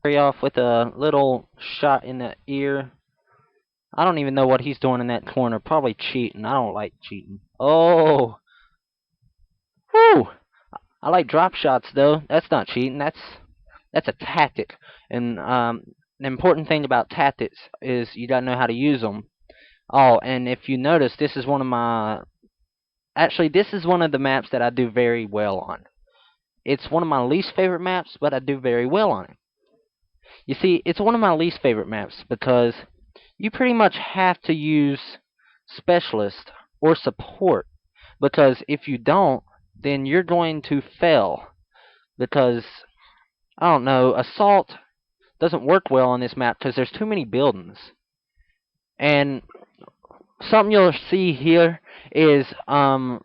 Carry off with a little shot in the ear. I don't even know what he's doing in that corner. Probably cheating. I don't like cheating. Oh, whew. I like drop shots though. That's not cheating. That's a tactic. And the important thing about tactics is you gotta know how to use them. Oh, and if you notice, this is one of my actually this is one of the maps that I do very well on. It's one of my least favorite maps, but I do very well on it. You see, it's one of my least favorite maps because you pretty much have to use specialist or support because if you don't, then you're going to fail because I don't know, assault doesn't work well on this map because there's too many buildings. And something you'll see here is I'm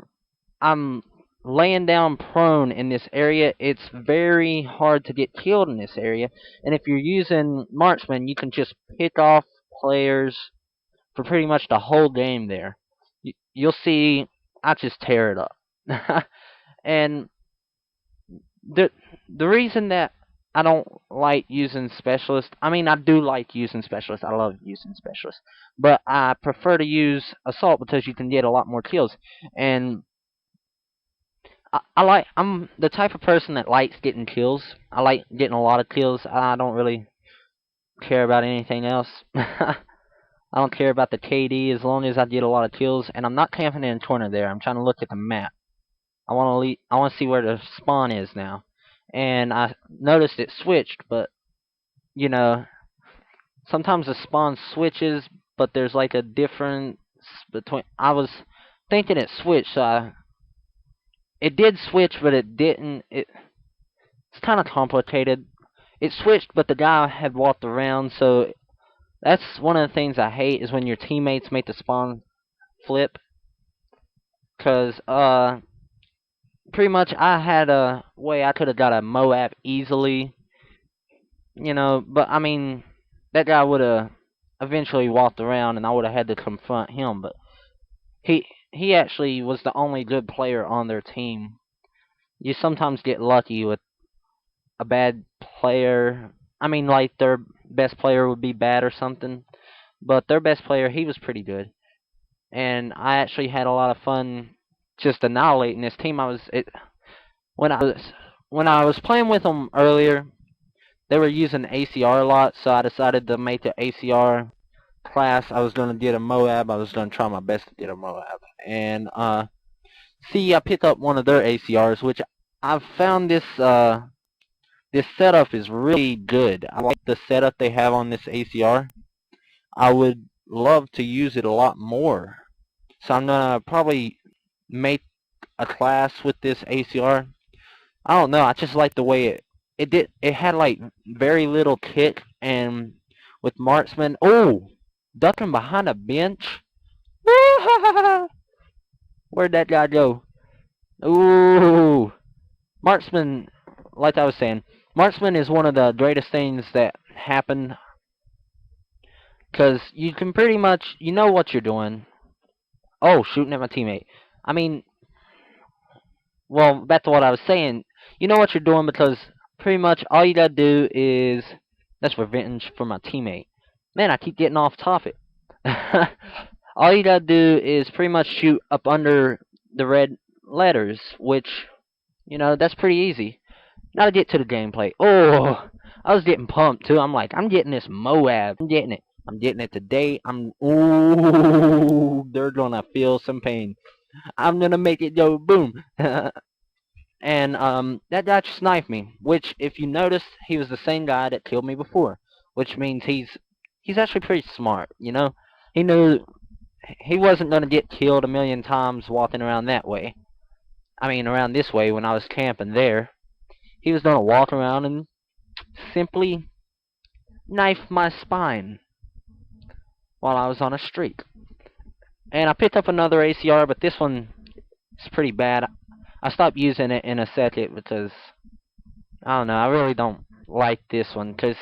laying down prone in this area. It's very hard to get killed in this area, and if you're using marksman, you can just pick off players for pretty much the whole game there. You'll see I just tear it up. And the the reason that I don't like using specialist, I mean I do like using specialist. I love using specialist, but I prefer to use assault because you can get a lot more kills. And I'm the type of person that likes getting kills. I like getting a lot of kills. I don't really care about anything else. I don't care about the KD as long as I get a lot of kills. And I'm not camping in a corner there. I'm trying to look at the map. I want to see where the spawn is now. And I noticed it switched, but you know, sometimes the spawn switches, but there's like a difference between. I was thinking it switched, so it did switch, but it didn't. It's kind of complicated. It switched, but the guy had walked around, so that's one of the things I hate is when your teammates make the spawn flip. Cause pretty much I had a way I could have got a MOAB easily, but I mean that guy would have eventually walked around, and I would have had to confront him. But he actually was the only good player on their team. You sometimes get lucky with a bad player. I mean, like their best player would be bad or something, but their best player he was pretty good, and I actually had a lot of fun just annihilating this team. When I was playing with them earlier. They were using ACR a lot, so I decided to make the ACR class. I was gonna get a MOAB. I was gonna try my best to get a MOAB, and see, I picked up one of their ACRs, which I've found this setup is really good. I like the setup they have on this ACR. I would love to use it a lot more. So I'm gonna probably make a class with this ACR. I don't know. I just like the way it had like very little kick and with marksman. Oh, ducking behind a bench. Where'd that guy go? Ooh, marksman. Like I was saying, marksman is one of the greatest things that happen because you can pretty much you know what you're doing. Oh, shooting at my teammate. I mean, well, back to what I was saying. You know what you're doing because pretty much all you gotta do is that's revenge for my teammate. Man, I keep getting off topic. All you gotta do is pretty much shoot up under the red letters, which that's pretty easy. Now to get to the gameplay. Oh, I was getting pumped too. I'm like, I'm getting this MOAB. I'm getting it. I'm getting it today. Ooh, they're gonna feel some pain. I'm gonna make it go boom. And that guy just sniped me. Which, if you notice, he was the same guy that killed me before. Which means he's actually pretty smart. He knew he wasn't gonna get killed a million times walking around that way. I mean, around this way when I was camping there. He was gonna walk around and simply knife my spine while I was on a streak. And I picked up another ACR, but this one is pretty bad. I stopped using it in a second because I don't know. I really don't like this one because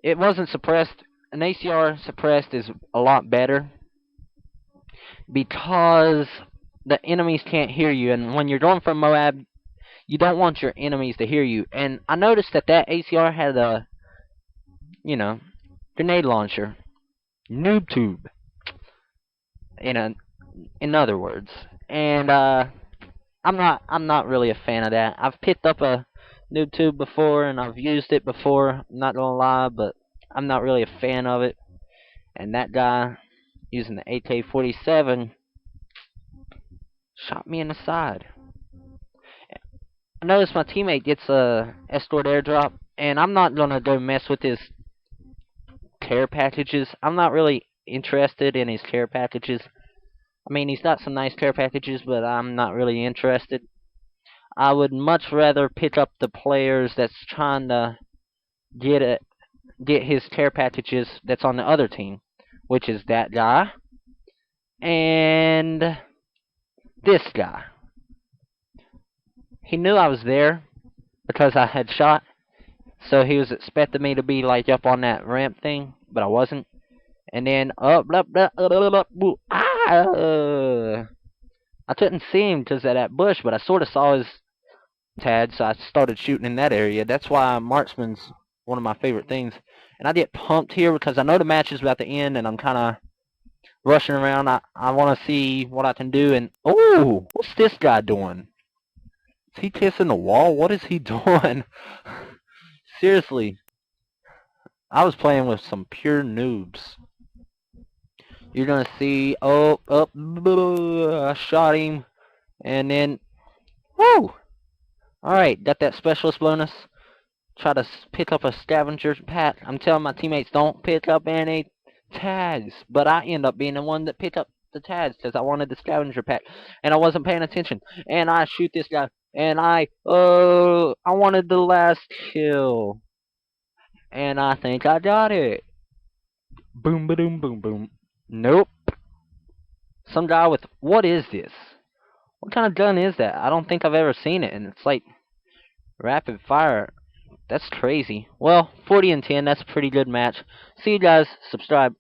it wasn't suppressed. An ACR suppressed is a lot better because the enemies can't hear you, and when you're going for MOAB, you don't want your enemies to hear you. And I noticed that ACR had a you know, grenade launcher, noob tube, in a, in other words. And I'm not really a fan of that. I've picked up a noob tube before and I've used it before. I'm not gonna lie, but I'm not really a fan of it. And that guy using the AK-47 shot me in the side. I noticed my teammate gets a escort airdrop, and I'm not gonna go mess with his care packages. I'm not really interested in his care packages. I mean, he's got some nice care packages, but I'm not really interested. I would much rather pick up the players that's trying to get it, get his care packages that's on the other team, which is that guy and this guy. He knew I was there because I had shot, so he was expecting me to be like up on that ramp thing, but I wasn't. And then I couldn't see him because of that bush, but I sort of saw his tad, so I started shooting in that area. That's why marksman's one of my favorite things. And I get pumped here because I know the match is about to end, and I'm kind of rushing around. I want to see what I can do. And oh, what's this guy doing? Is he kissing the wall? What is he doing? Seriously, I was playing with some pure noobs. You're gonna see, oh, I shot him, and then, woo! Alright, got that specialist bonus. Try to pick up a scavenger pack. I'm telling my teammates, don't pick up any tags, but I end up being the one that picked up the tags because I wanted the scavenger pack, and I wasn't paying attention, and I shoot this guy, and I wanted the last kill, and I think I got it. Boom, ba-doom, boom, boom. Nope. Some guy with, what is this? What kind of gun is that? I don't think I've ever seen it, and it's like rapid fire. That's crazy. Well, 40 and 10, that's a pretty good match. See you guys. Subscribe.